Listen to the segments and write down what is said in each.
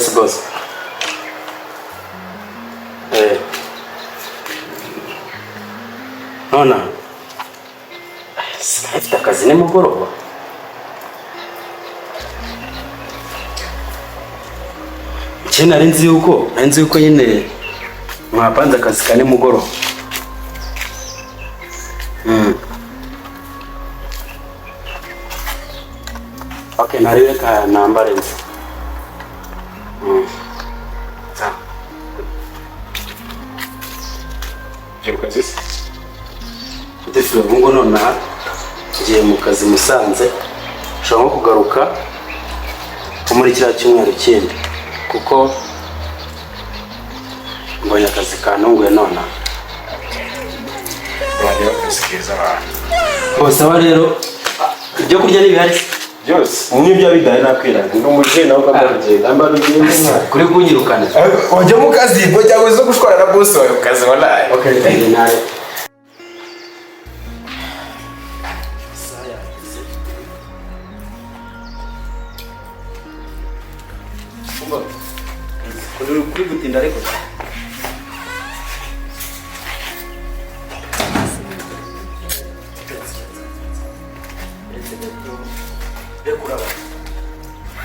Yes boss. Nona. Sifite akazi nimugoroba. Nari nzi yuko nyine mwapanze akazi ka nimugoroba. Okay, nariwe ka nambare nzi. Jokazisi. Ndetse bungo nona ngiye mu kazi Musanze. Ushobora kugaruka muri kiriya cyumweru kindi kuko mbonye akazi kanunguye nona. Wajya kusikiriza abantu. Bose aba rero ibyo kurya n'ibihari byose n'ibyo bidaye nakwiraga n'umuje nawe ukamugenda ambarugiye kuri kunyirukana. Wajya mu kazi ngo cyangwa zo gushwara na boss wawe ukazi wallahi. Okay, nawe. Kuri gutinda ariko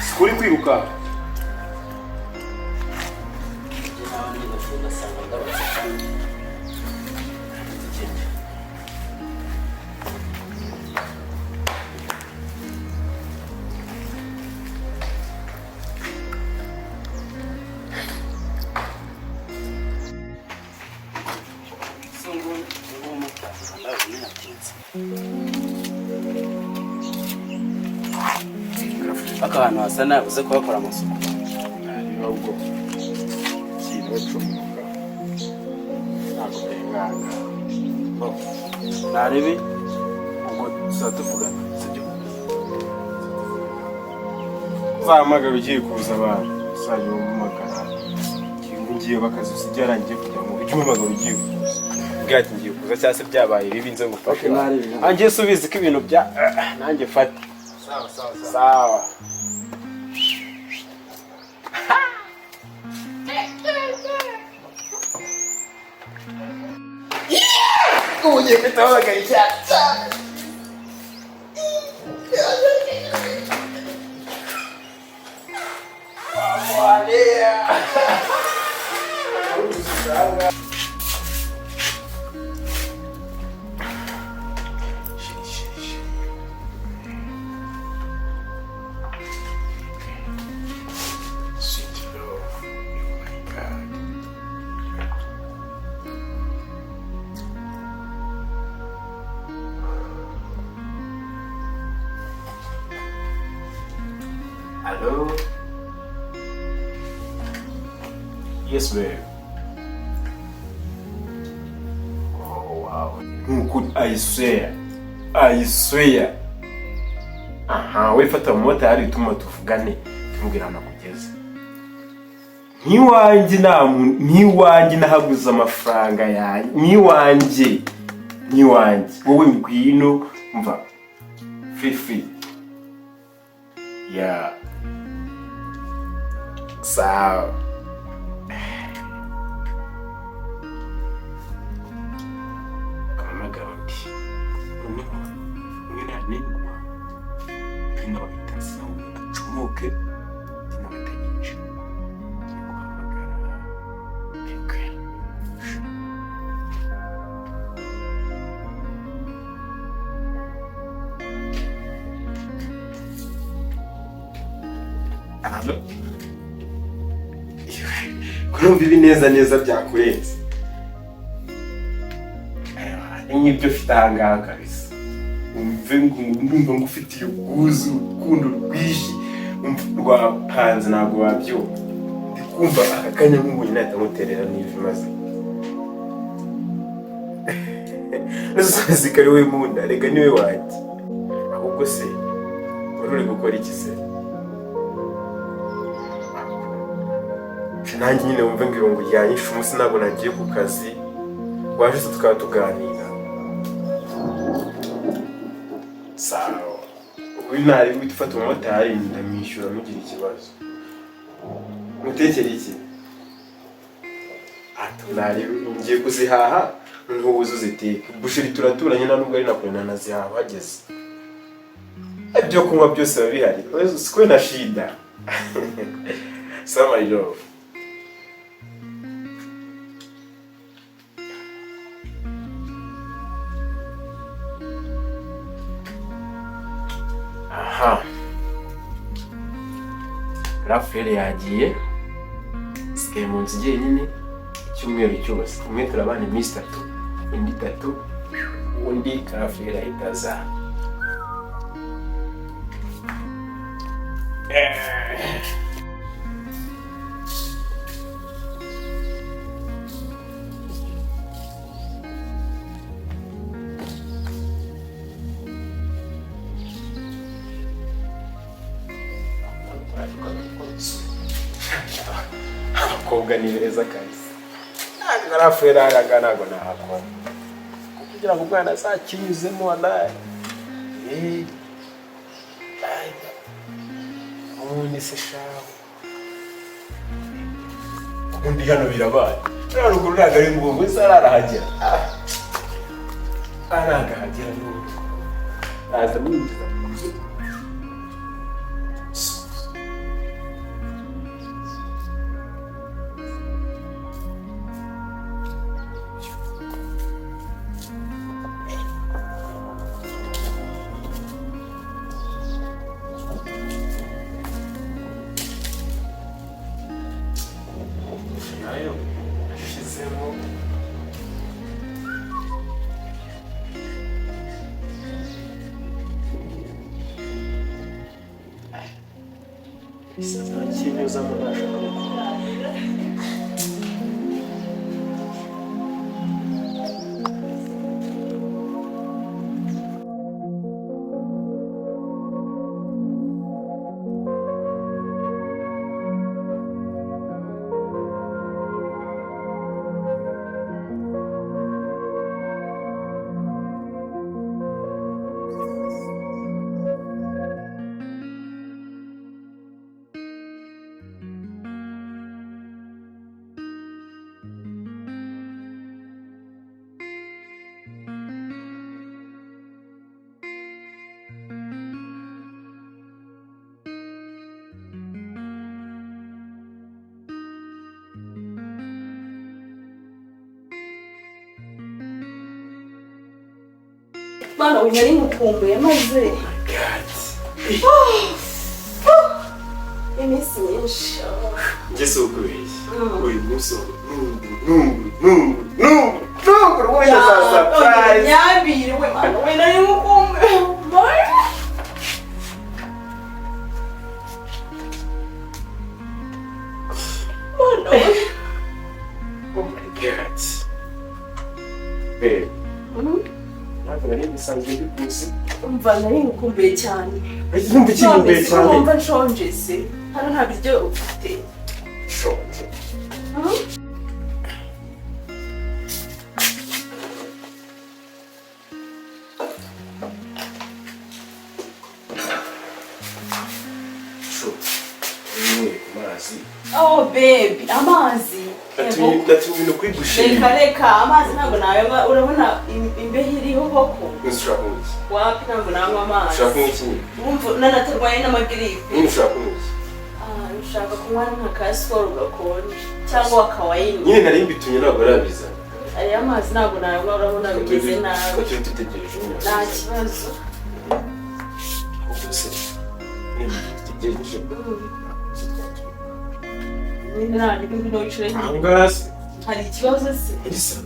Sikuri kwiruka. ahantu hasa nabi uze kuhakora amasuku. Ahubwo kintu cy'umuka ntabwo benganga. Naribi ubwo tuzatuvugana sibyo? Zamaga bigiye kuza abantu usanye mu magara ngiye bakazi usigarangiye kujya mu cyumba bigiye kuza bwati ngiye kuza cyase byabaye bibi nze ngufashe. Angiye subize ko ibintu bya nanjye fata. Sawa. Uye kitawaga icyatsa. Waalea. Hello? Yes, babe. Oh, wow. I swear. Aha, we fata mota hari tuma tuvugane tumubwirana kugeza. Niwanjye nahaguza amafaranga yanjye. Niwanjye. Wowe ngwino umva. Free. Yeah. Sawa. Kama gauti. Ningwa. Ino bitasa uchomoke. Ino bitagisha. Halo. Kurumva ibi neza byakurenze. N'ibyo fitanga kabisa. Umva ngufitiye uguzu kundo rwishi rwapanze nago wabyo. Ndikumva akakanya nk'ubuye natamuterera n'ivi maze. Nasubiza we munda rega niwe waje. Ahubwo se urure gukora iki se? Nanjye nyine wumve ngo irungu ryanyishe umunsi ntabwo nagiye ku kazi waje se tukaba tuganira. Sawa. Ubu nari gufata umumotari ndamwishyura mugira ikibazo. mutekere iki? Nari ngiye kuzihaha ntubuze uziteka. Bushiri turaturanye na nubwo ari nakure nanazihaha bageze. Ibyo kunywa byose babihari. Sikwe na shida. Sama ilo. Aha. Rafael yagiye. Sigaye mu nzu jyenyine icyumweru cyose. Umwe turabana iminsi 3, indi 3, undi Rafael ahita aza. Abakobwa ni beza kabisa. Ntabwo Rafael araga ntabwo nahakora kugira ngo umwana azakinyuzemo walayi. Ubundi se shaho ubundi hano birabaye ruguru ntabwo ari ngombwa wese ararahagera aragahagera n'ubu aza mwinjiza kinyuza mu nashaka Bana unyari mukumbuye maze. Iminsi myinshi. Ngeze ukubeshya. Uyu munsi nungu wowe zaza surprise. Nyabire we bana we nari mukumbuye. Bana. Oh my God. Babe. Nari bisanzwe bikuze. Umva nari mukumbuye cyane. Numva ikinyumbuye cyane. Numva nshonje se. Hano nta biryo ufite. Shonje. Oh baby, amazi. Ndatumye kwigushira. Reka amazi ntabwo nayo urabona imbeho iriho koko. Nshaka umuki. Wapi ntabwo nanywa amazi. Nshaka umuki. Wumva nanatarwaye n'amagiripe. Nshaka umuki. Ushaka kunywa nka kasiporo ugakonje cyangwa akawayini. Nyine nari mbitumye ntabwo arabiza. Aya mazi ntabwo nayo urabona bimeze nabi. Ko cyo tutegereje nyine. Nta kibazo. Ubuse. Tutegereje. Nyine nari bimwe wicire. Angasi. Hari ikibazo se? Elisa.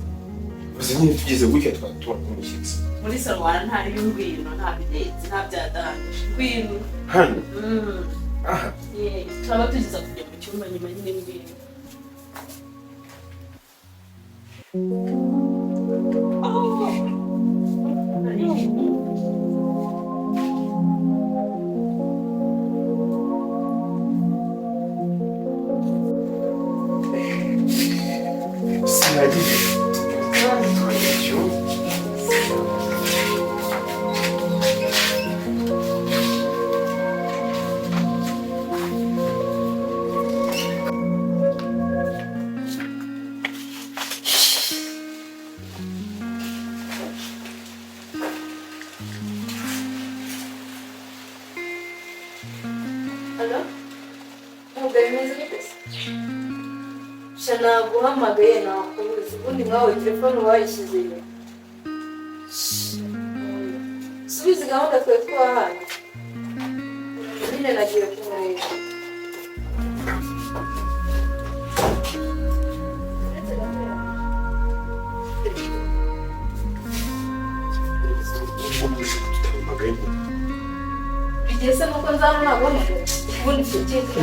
Uzi nyine tugeze gutya twatuba kumushyitsi. Muri salwana ntari y'ingwino nta bidetse nta byadanje. Ngwino. Hano. Aha. Turaba tugeza kujya mu cyumba nyuma nyine ngwino. Sinagire. naguhamagaye nakubuze ubundi mwawe telefone wayishyize subiza gahunda twari twahaye nyine nagiye kumureba bigeze nuko nzano naguhamagaye ubundi icyo kintu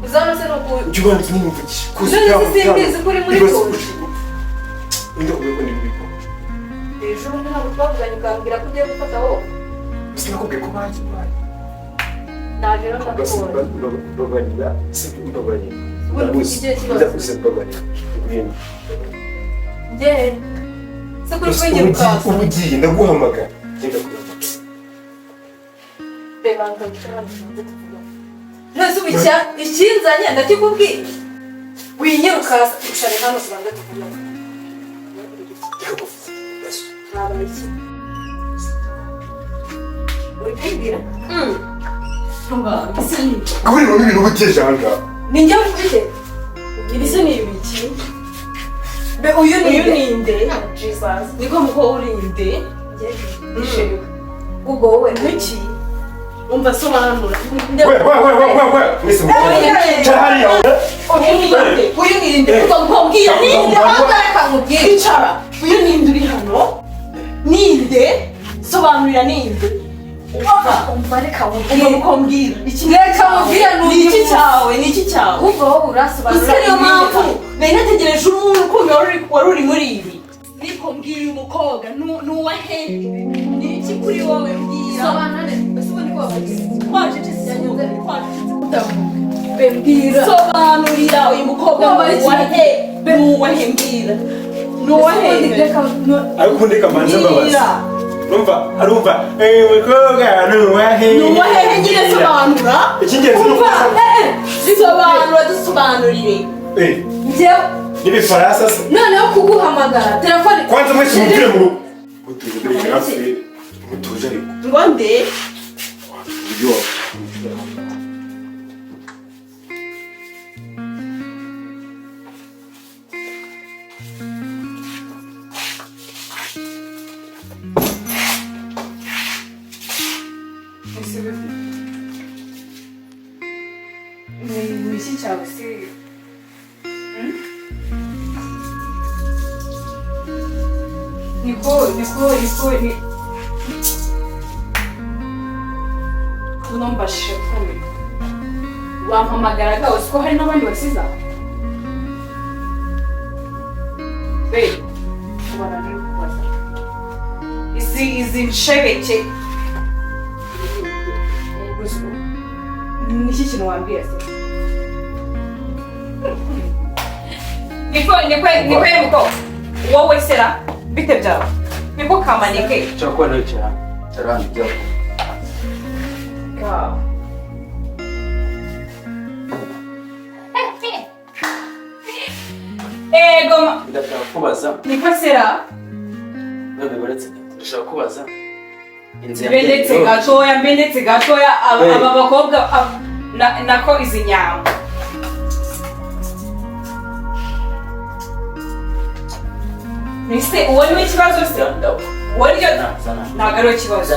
uzano se nuko simbizi kuri muri kozi ejo ntabwo twavuganye ukambwira ko ugiye gufata wowe sinakubwiye ko bagiye naje rero ndakubona babarira babarira njye se kuri kwengera ukaza ubu ugiye ndaguhamagara genda kuramutsa reba nkabishaka nose ubu ikinzanye ndakikubwiye winyirukaza ushare hano tubanza tuvuga ntabwo iki uri kwibwira Gahuriro n'ibintu buteje aha ngaha ni njye mfite ibise ni ibiki be uyu ni nde Jesus niko muko uri nde njye ubwo wowe niki umva sobanura we mwese cyahari yawe uyu ni nde ukambwira ni nde hagaraka nkubwira icara uyu ni nde uri hano ni nde sobanurira ni nde umva reka mubwira reka mubwira ni iki cyawe ubwo wowe urasobanura niyo mpamvu nari nategereje urukundo wari uri muri ibi niko mbwira uyu mukobwa nuwahe ni iki kuri wowe mbwira sobanure ese ubundi ko wabagize twacecetse mbwira sobanurira uyu mukobwa nuwahe mbwira nuwahe ariko ndeka manze mbabaza arumva umukobwa nuwahe nyine sobanura icy'ingenzi ni sobanura dusobanurire njyewe n'ibifaransa se noneho kuguhamagara telefone kwanza mwese mumvire mu rugo mutuje mbere hafi mutuje ariko ngo nde uburyo iki cyawe se niko unombashije kumwe wampamagaraga uzi ko hari n'abandi basiza be ubona nari kubaza izi nshebeke niki kintu wambwira se niko muko wowe sera bite byawe niko kamanike cyakora no cyarandi byawe ego ndashaka kubaza niko sera none baretse ndashaka kubaza mbendetse gatoya aba bakobwa nako izi nyambo nise uwo niwe kibazo se waryo ntabwo ariwe kibazo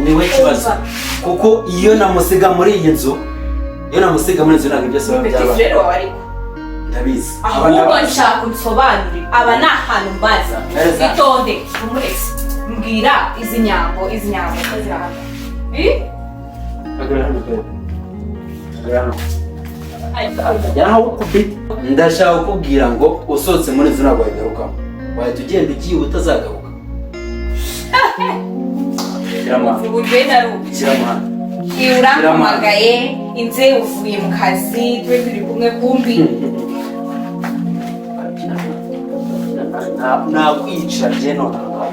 niwe kibazo kuko iyo namusiga muri iyi nzu ntabwo ibyo asaba byabaye rero ariko ndabizi ahubwo nshaka unsobanurire aba ni ahantu mbaza itonde umurese mbwira izi nyambo ko ziri hano ndashaka kukubwira ngo usohotse muri inzu ntabwo wayigarukamo wahita ugenda ugiye utazagaruka urampamagaye inze uvuye mu kazi tube turi kumwe kumbi nakwica je nonaha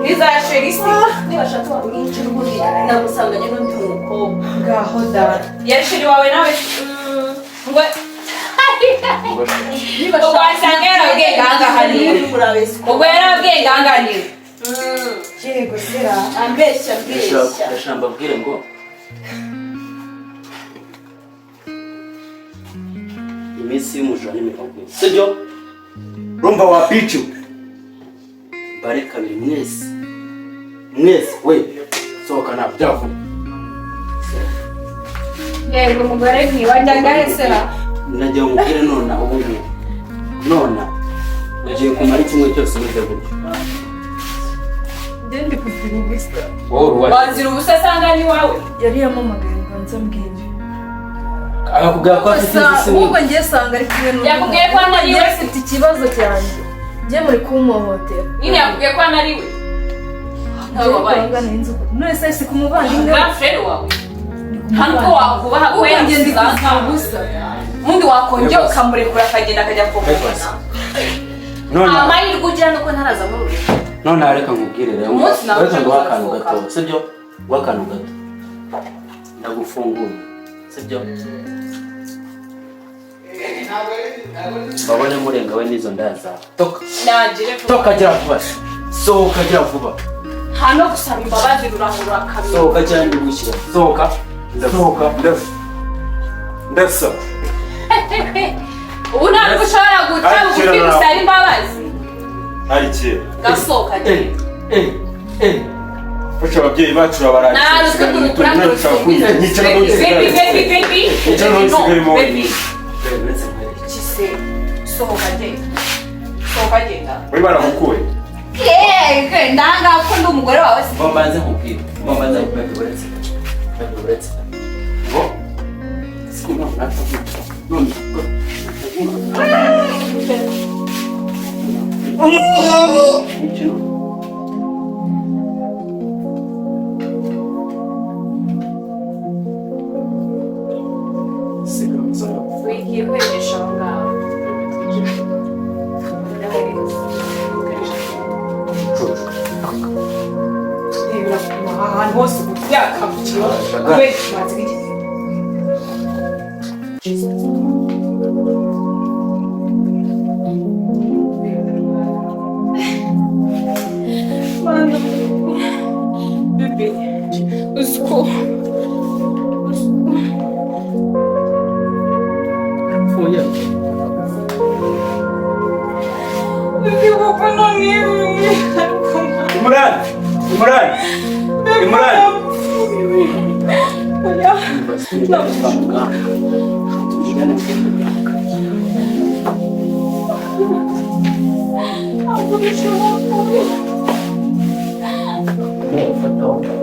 niza sherisi nibashatse wamwica n'ubundi namusanganye n'undi mukobwa ngaho da yari sheri wawe nawe ngo ubwo wasanga yarabwiye gangahanira ubwo yarabwiye gangahanira Yego sera. Ambeshya. Ndashamba mbwire ngo iminsi y'umujura ni 20. Sibyo? Rumba wa bicu. Bare kabiri mwese we sohoka na byavu. Yego umugore ntiwajyaga sera. Najya umubwire nona ubundi. Nona nagiye kumara kimwe cyose muri gutyo. Ndi kuzira ubusa. Wazira ubusa sanga ni wawe. Yari yamamagaye ngo nzambwire. Akakubwira ko afite isi. Ubwo ngiye sanga ari kumwe n'umuntu. Yakubwiye ko anari we afite ikibazo cyanjye. Ngiye muri kumuhohotera. Nyine yakubwiye ko anari we. Ntabwo bangana inzu. None se si kumuvandimwe. Girlfriend wawe. Hano wakubaha kwengeza ubusa. Mundi wakongera ukamurekura akagenda akajya kumubona. None amahirwe ugira nuko ntaraza muri uru. none areka nkubwire rero. Areka ngo wakantu gato. Sibyo? Wakantu gato. Ndagufunguye. Sibyo? Babone murenga we nizo ndaza. Toka. Nagire Toka gira vuba. Sohoka gira vuba. hano gusaba imbabazi rurahura kabiri. Sohoka cyane gushyira. Sohoka. Ndasa. Ubu ntabwo ushobora guca bugufi gusaba imbabazi. Arike. Gasohoka nyine. Fasha ababyeyi bacu babaranye. Naruzwe kurukurangurutse. Baby. Chise. Sohoka genda. Wewe baramukuye. Ndanga ko ndi umugore wawe. Bombanze nkubwire. Bombanze nkubwire. Ngo sikuma nataka. None. Wigiye kwegesha aho ngaho. Ahantu hose byakabukira kubera ikimazi g'igihe. Bebe, usko. Oya. Bebe, papa não me. Imran. Olha. Não.